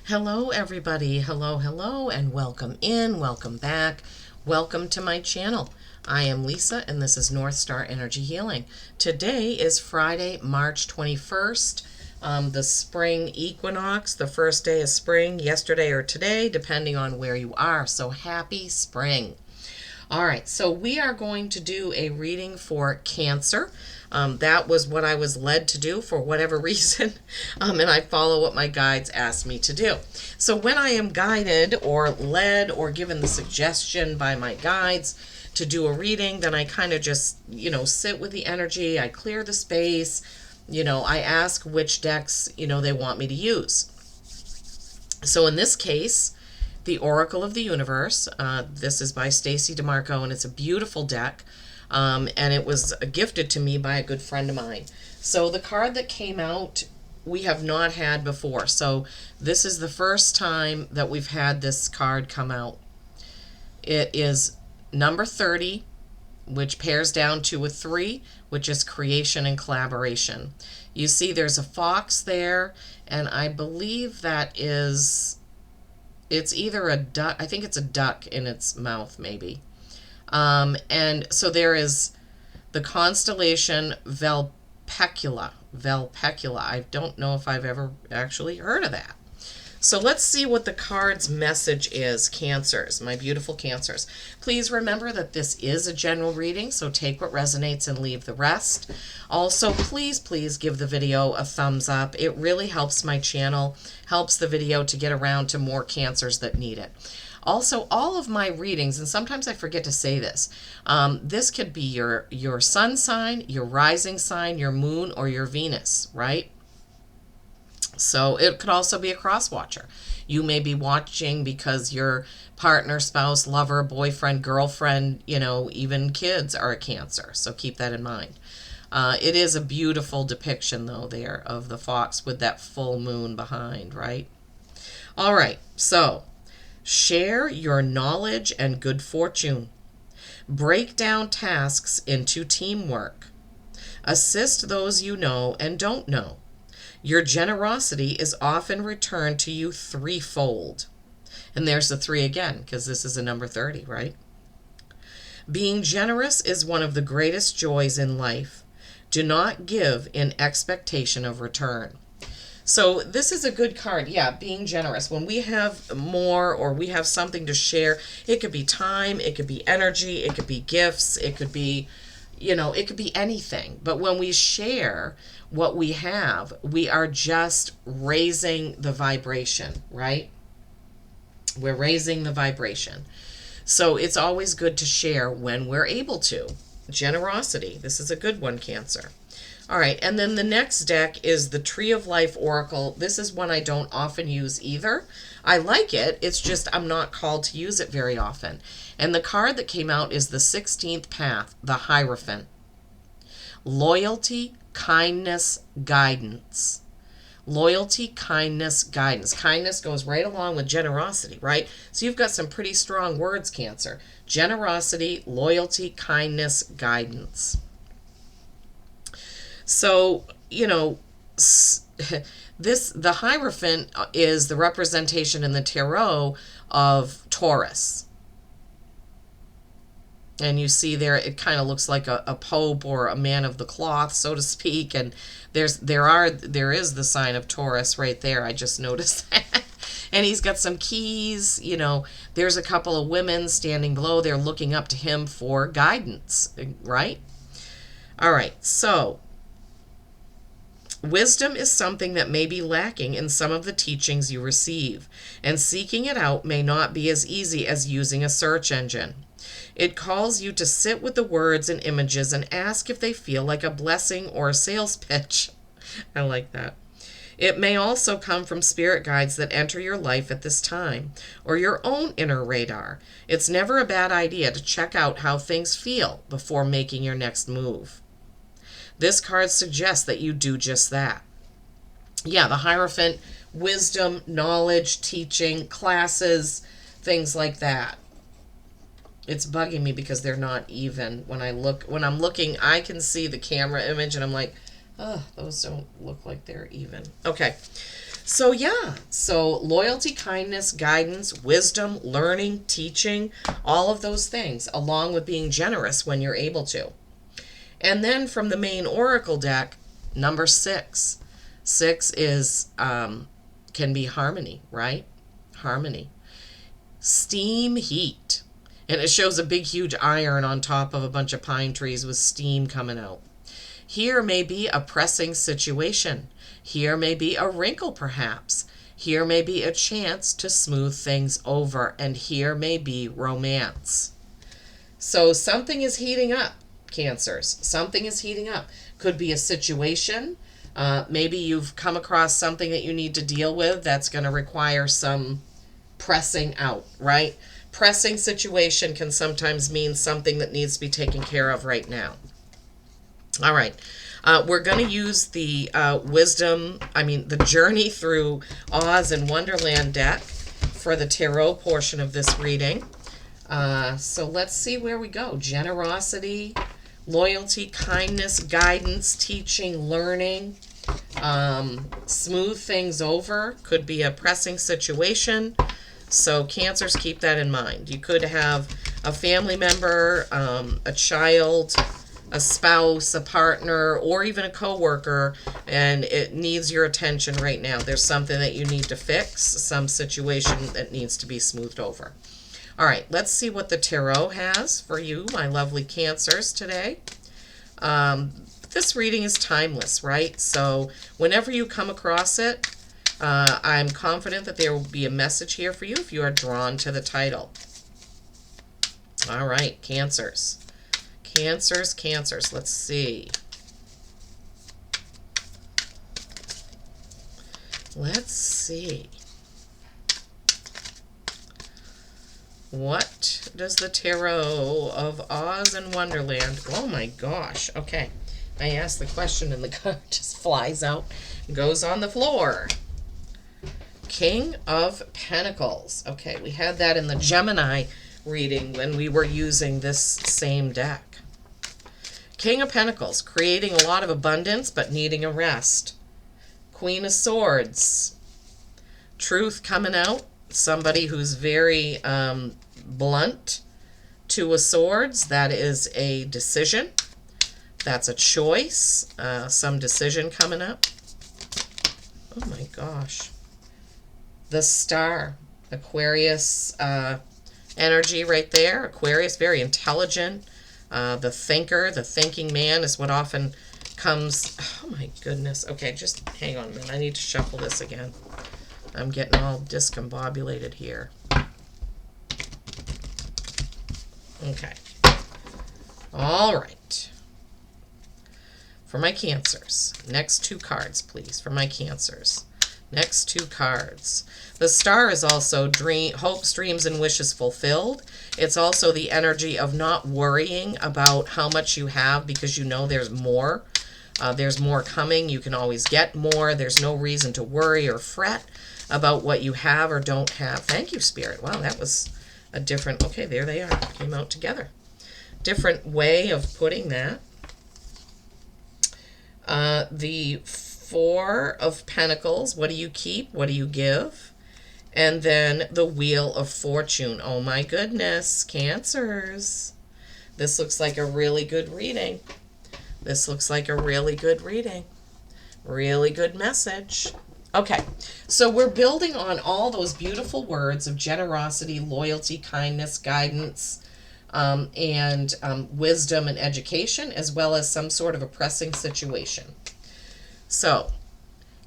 Hello, everybody. Hello, hello, and welcome in, welcome back, welcome to my channel. I am Lisa, and this is North Star Energy Healing. Today is Friday, March 21st, the spring equinox, the first day of spring, yesterday or today, depending on where you are. So happy spring. All right, so we are going to do a reading for Cancer. That was what I was led to do for whatever reason, and I follow what my guides asked me to do. So when I am guided or led or given the suggestion by my guides to do a reading, then I kind of just, sit with the energy, I clear the space, I ask which decks, they want me to use. So in this case, the Oracle of the Universe. This is by Stacey DeMarco, and it's a beautiful deck, and it was gifted to me by a good friend of mine. So the card that came out, we have not had before. So this is the first time that we've had this card come out. It is number 30, which pairs down to a 3, which is creation and collaboration. You see there's a fox there, and I believe it's either a duck, I think it's a duck in its mouth, maybe. And so there is the constellation Valpecula. Valpecula. I don't know if I've ever actually heard of that. So let's see what the card's message is, Cancers, my beautiful Cancers. Please remember that this is a general reading, so take what resonates and leave the rest. Also, please give the video a thumbs up. It really helps my channel, helps the video to get around to more Cancers that need it. Also, all of my readings, and sometimes I forget to say this, this could be your sun sign, your rising sign, your moon, or your Venus, right? So it could also be a cross watcher. You may be watching because your partner, spouse, lover, boyfriend, girlfriend, even kids are a Cancer. So keep that in mind. It is a beautiful depiction, though, there of the fox with that full moon behind, right? All right, so share your knowledge and good fortune. Break down tasks into teamwork. Assist those you know and don't know. Your generosity is often returned to you threefold. And there's the 3 again, because this is a number 30, right? Being generous is one of the greatest joys in life. Do not give in expectation of return. So this is a good card. Yeah, being generous. When we have more or we have something to share, it could be time, it could be energy, it could be gifts, it could be, it could be anything. But when we share what we have, we are just raising the vibration, right? We're raising the vibration. So it's always good to share when we're able to. Generosity. This is a good one, Cancer. All right, and then the next deck is the Tree of Life Oracle. This is one I don't often use either. I like it. It's just I'm not called to use it very often. And the card that came out is the 16th Path, the Hierophant. Loyalty, kindness, guidance. Loyalty, kindness, guidance. Kindness goes right along with generosity, right? So you've got some pretty strong words, Cancer. Generosity, loyalty, kindness, guidance. So, the Hierophant is the representation in the tarot of Taurus. And you see there, it kind of looks like a pope or a man of the cloth, so to speak. And there is the sign of Taurus right there. I just noticed that. And he's got some keys. There's a couple of women standing below. They're looking up to him for guidance, right? All right, so wisdom is something that may be lacking in some of the teachings you receive, and seeking it out may not be as easy as using a search engine. It calls you to sit with the words and images and ask if they feel like a blessing or a sales pitch. I like that. It may also come from spirit guides that enter your life at this time, or your own inner radar. It's never a bad idea to check out how things feel before making your next move. This card suggests that you do just that. Yeah, the Hierophant, wisdom, knowledge, teaching, classes, things like that. It's bugging me because they're not even. When I'm looking, I can see the camera image and I'm like, oh, those don't look like they're even. Okay. So, yeah, so loyalty, kindness, guidance, wisdom, learning, teaching, all of those things, along with being generous when you're able to. And then from the main oracle deck, number 6. 6 is can be harmony, right? Harmony. Steam, heat. And it shows a big, huge iron on top of a bunch of pine trees with steam coming out. Here may be a pressing situation. Here may be a wrinkle, perhaps. Here may be a chance to smooth things over. And here may be romance. So something is heating up, Cancers. Something is heating up. Could be a situation. Maybe you've come across something that you need to deal with that's going to require some pressing out, right? Pressing situation can sometimes mean something that needs to be taken care of right now. All right. We're going to use the the Journey Through Oz and Wonderland deck for the tarot portion of this reading. So let's see where we go. Generosity, loyalty, kindness, guidance, teaching, learning, smooth things over. Could be a pressing situation. So Cancers, keep that in mind. You could have a family member, a child, a spouse, a partner, or even a coworker, and it needs your attention right now. There's something that you need to fix, some situation that needs to be smoothed over. All right, let's see what the tarot has for you, my lovely Cancers, today. This reading is timeless, right? So whenever you come across it, I'm confident that there will be a message here for you if you are drawn to the title. All right, Cancers. Cancers. Let's see. What does the Tarot of Oz and Wonderland... Oh my gosh. Okay. I asked the question and the card just flies out and goes on the floor. King of Pentacles. Okay, we had that in the Gemini reading when we were using this same deck. King of Pentacles, creating a lot of abundance but needing a rest. Queen of Swords, truth coming out. Somebody who's very blunt. Two of Swords, that is a decision. That's a choice. Some decision coming up. Oh my gosh. The Star, Aquarius energy right there. Aquarius, very intelligent. The thinker, the thinking man is what often comes... Oh my goodness. Okay, just hang on a minute. I need to shuffle this again. I'm getting all discombobulated here. Okay. All right. For my Cancers. Next 2 cards, please, for my Cancers. Next 2 cards. The Star is also hopes, dreams, and wishes fulfilled. It's also the energy of not worrying about how much you have because you know there's more. There's more coming. You can always get more. There's no reason to worry or fret about what you have or don't have. Thank you, Spirit. Wow, that was a different... Okay, there they are. Came out together. Different way of putting that. The 4 of Pentacles. What do you keep? What do you give? And then the Wheel of Fortune. Oh my goodness, Cancers. This looks like a really good reading. This looks like a really good reading. Really good message. Okay, so we're building on all those beautiful words of generosity, loyalty, kindness, guidance, and wisdom and education, as well as some sort of a pressing situation. So,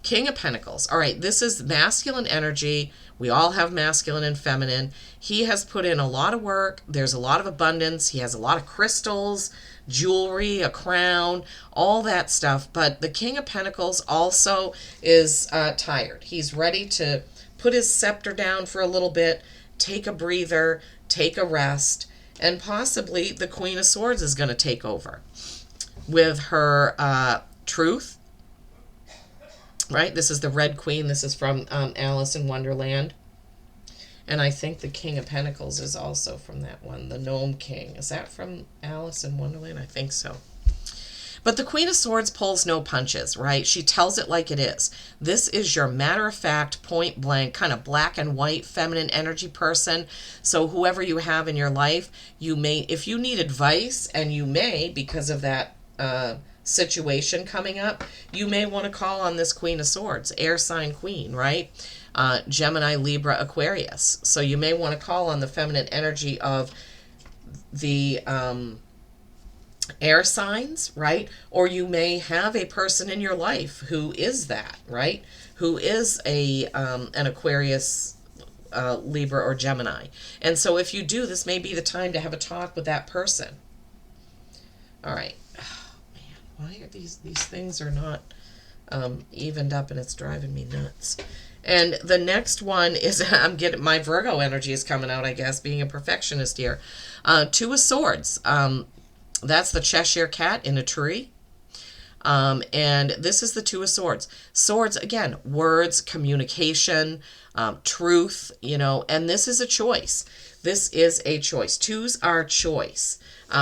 King of Pentacles. All right, this is masculine energy. We all have masculine and feminine. He has put in a lot of work. There's a lot of abundance. He has a lot of crystals, jewelry, a crown, all that stuff. But the King of Pentacles also is tired. He's ready to put his scepter down for a little bit, take a breather, take a rest, and possibly the Queen of Swords is going to take over with her truth. Right? This is the Red Queen. This is from Alice in Wonderland. And I think the King of Pentacles is also from that one. The Gnome King. Is that from Alice in Wonderland? I think so. But the Queen of Swords pulls no punches, right? She tells it like it is. This is your matter of fact, point blank, kind of black and white, feminine energy person. So whoever you have in your life, you may, if you need advice, and you may, because of that situation coming up, you may want to call on this Queen of Swords, air sign queen, right? Gemini, Libra, Aquarius. So you may want to call on the feminine energy of the air signs, right? Or you may have a person in your life who is that, right? Who is an Aquarius, Libra, or Gemini. And so if you do, this may be the time to have a talk with that person. All right. Oh, man, why are these things are not evened up, and it's driving me nuts. And the next one is, I'm getting, my Virgo energy is coming out, I guess, being a perfectionist here. Two of Swords. That's the Cheshire Cat in a tree. And this is the Two of Swords. Swords, again, words, communication, truth, and this is a choice. This is a choice. Twos are choice.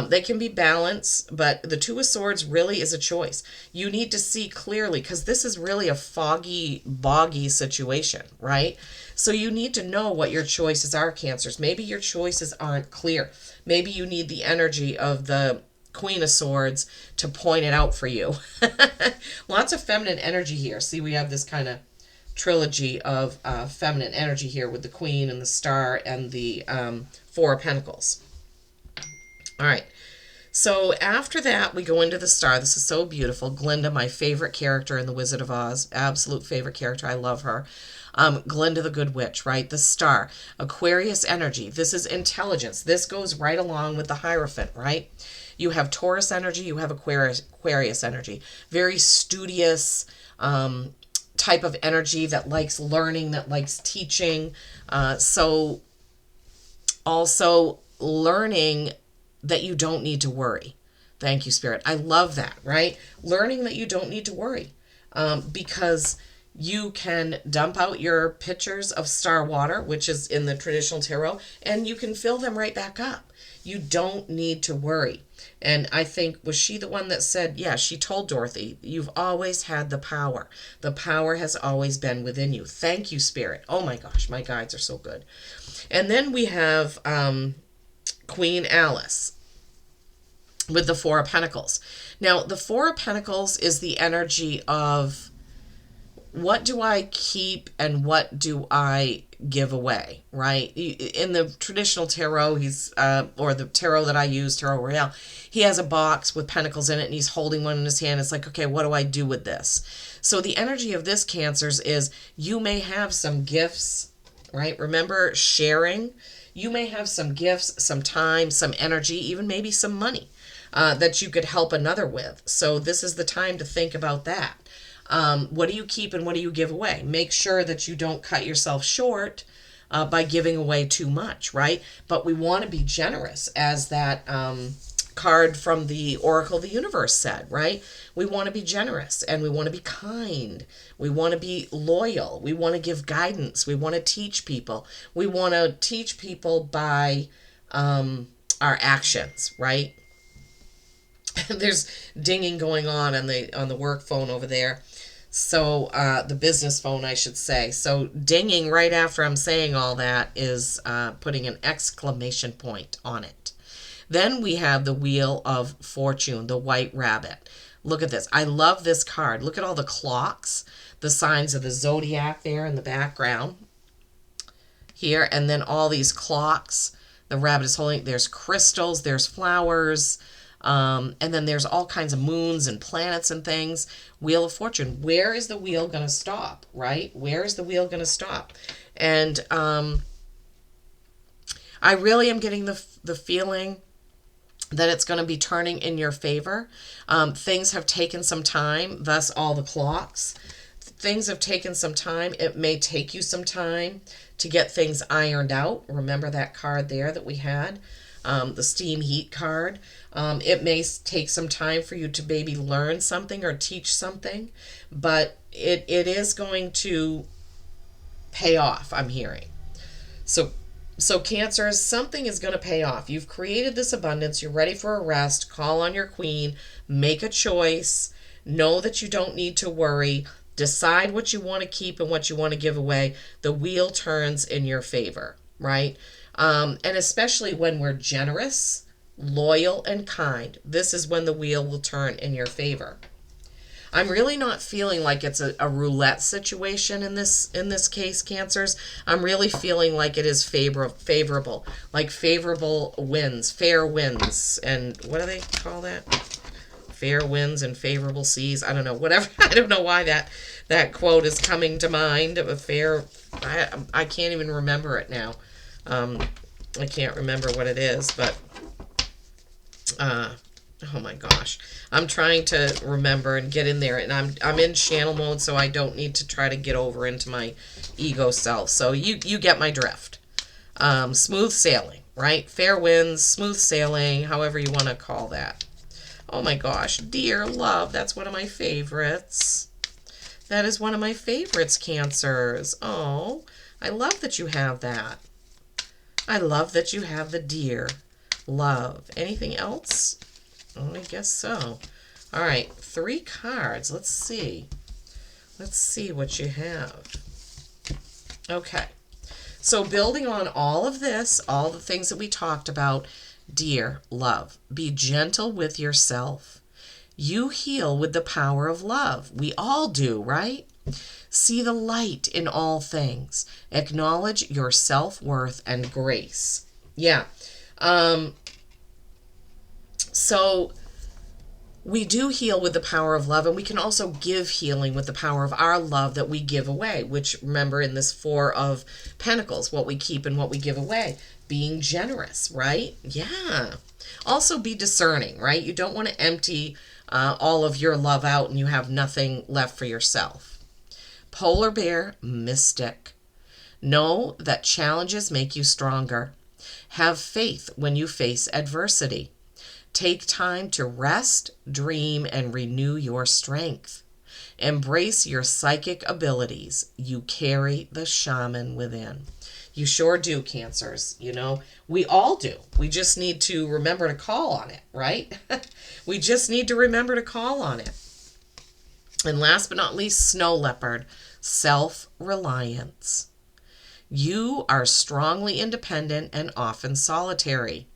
They can be balanced, but the Two of Swords really is a choice. You need to see clearly, because this is really a foggy, boggy situation, right? So you need to know what your choices are, Cancers. Maybe your choices aren't clear. Maybe you need the energy of the Queen of Swords to point it out for you. Lots of feminine energy here. See, we have this kind of trilogy of feminine energy here with the Queen and the Star and the Four of Pentacles. All right. So after that, we go into the Star. This is so beautiful. Glinda, my favorite character in The Wizard of Oz. Absolute favorite character. I love her. Glinda the Good Witch, right? The Star. Aquarius energy. This is intelligence. This goes right along with the Hierophant, right? You have Taurus energy. You have Aquarius energy. Very studious type of energy that likes learning, that likes teaching. So also learning that you don't need to worry. Thank you, Spirit. I love that, right? Learning that you don't need to worry, because you can dump out your pitchers of star water, which is in the traditional tarot, and you can fill them right back up. You don't need to worry. And I think, was she the one that said, yeah, she told Dorothy, you've always had the power. The power has always been within you. Thank you, Spirit. Oh my gosh, my guides are so good. And then we have Queen Alice with the Four of Pentacles. Now, the Four of Pentacles is the energy of, what do I keep and what do I give away, right? In the traditional tarot, he's, or the tarot that I use, Tarot Royale, he has a box with pentacles in it and he's holding one in his hand. It's like, okay, what do I do with this? So the energy of this, Cancers, is you may have some gifts, right? Remember sharing. You may have some gifts, some time, some energy, even maybe some money that you could help another with. So this is the time to think about that. What do you keep and what do you give away? Make sure that you don't cut yourself short by giving away too much, right? But we want to be generous, as that card from the Oracle of the Universe said, right? We want to be generous and we want to be kind. We want to be loyal. We want to give guidance. We want to teach people. We want to teach people by our actions, right? There's dinging going on the work phone over there. So the business phone, I should say. So dinging right after I'm saying all that is putting an exclamation point on it. Then we have the Wheel of Fortune, the White Rabbit. Look at this. I love this card. Look at all the clocks, the signs of the zodiac there in the background here, and then all these clocks. The rabbit is holding, there's crystals, there's flowers, and then there's all kinds of moons and planets and things. Wheel of Fortune. Where is the wheel going to stop, right? Where is the wheel going to stop? And I really am getting the feeling that it's going to be turning in your favor. Things have taken some time, thus all the clocks. Things have taken some time. It may take you some time to get things ironed out. Remember that card there that we had? The steam heat card. It may take some time for you to maybe learn something or teach something, but it is going to pay off, I'm hearing. So So Cancers, something is going to pay off. You've created this abundance. You're ready for a rest. Call on your queen. Make a choice. Know that you don't need to worry. Decide what you want to keep and what you want to give away. The wheel turns in your favor, right? And especially when we're generous, loyal, and kind, this is when the wheel will turn in your favor. I'm really not feeling like it's a roulette situation in this case, Cancers. I'm really feeling like it is favorable, like favorable wins, fair winds, and what do they call that? Fair winds and favorable seas. I don't know, whatever. I don't know why that quote is coming to mind. Of a fair, I can't even remember it now. I can't remember what it is, but oh my gosh, I'm trying to remember and get in there, and I'm in channel mode, so I don't need to try to get over into my ego self. So you get my drift. Smooth sailing, right? Fair winds, smooth sailing, however you want to call that. Oh my gosh, dear love, that's one of my favorites. That is one of my favorites, Cancers. Oh, I love that you have that. I love that you have the dear love. Anything else? Oh, I guess so. All right, 3 cards. Let's see. Let's see what you have. Okay. So building on all of this, all the things that we talked about, dear love, be gentle with yourself. You heal with the power of love. We all do, right? See the light in all things. Acknowledge your self-worth and grace. Yeah. So we do heal with the power of love, and we can also give healing with the power of our love that we give away, which, remember, in this 4 of Pentacles, what we keep and what we give away. Being generous, right? Yeah. Also be discerning, right? You don't want to empty all of your love out and you have nothing left for yourself. Polar Bear Mystic. Know that challenges make you stronger. Have faith when you face adversity. Take time to rest, dream, and renew your strength. Embrace your psychic abilities. You carry the shaman within. You sure do, Cancers. You know, we all do. We just need to remember to call on it, right? We just need to remember to call on it. And last but not least, Snow Leopard, self-reliance. You are strongly independent and often solitary.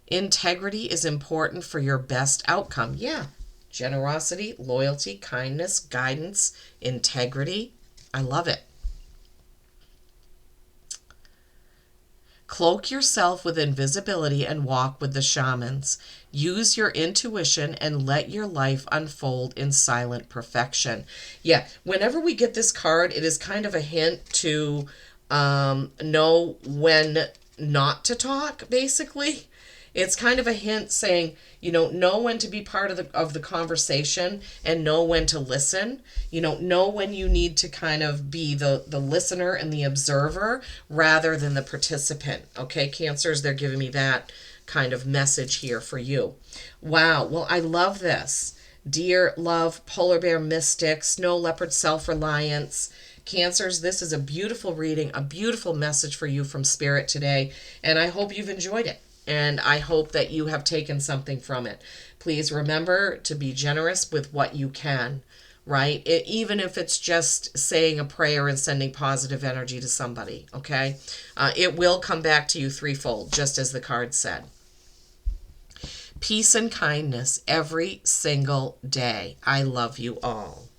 Integrity is important for your best outcome. Yeah, generosity, loyalty, kindness, guidance, integrity. I love it. Cloak yourself with invisibility and walk with the shamans. Use your intuition and let your life unfold in silent perfection. Yeah, whenever we get this card, it is kind of a hint to know when not to talk, basically. It's kind of a hint saying, you know when to be part of the conversation and know when to listen. Know when you need to kind of be the listener and the observer rather than the participant. Okay, Cancers, they're giving me that kind of message here for you. Wow, well, I love this. Dear love, Polar Bear Mystic, Snow Leopard Self-Reliance. Cancers, this is a beautiful reading, a beautiful message for you from Spirit today, and I hope you've enjoyed it. And I hope that you have taken something from it. Please remember to be generous with what you can, right? Even if it's just saying a prayer and sending positive energy to somebody, okay? It will come back to you threefold, just as the card said. Peace and kindness every single day. I love you all.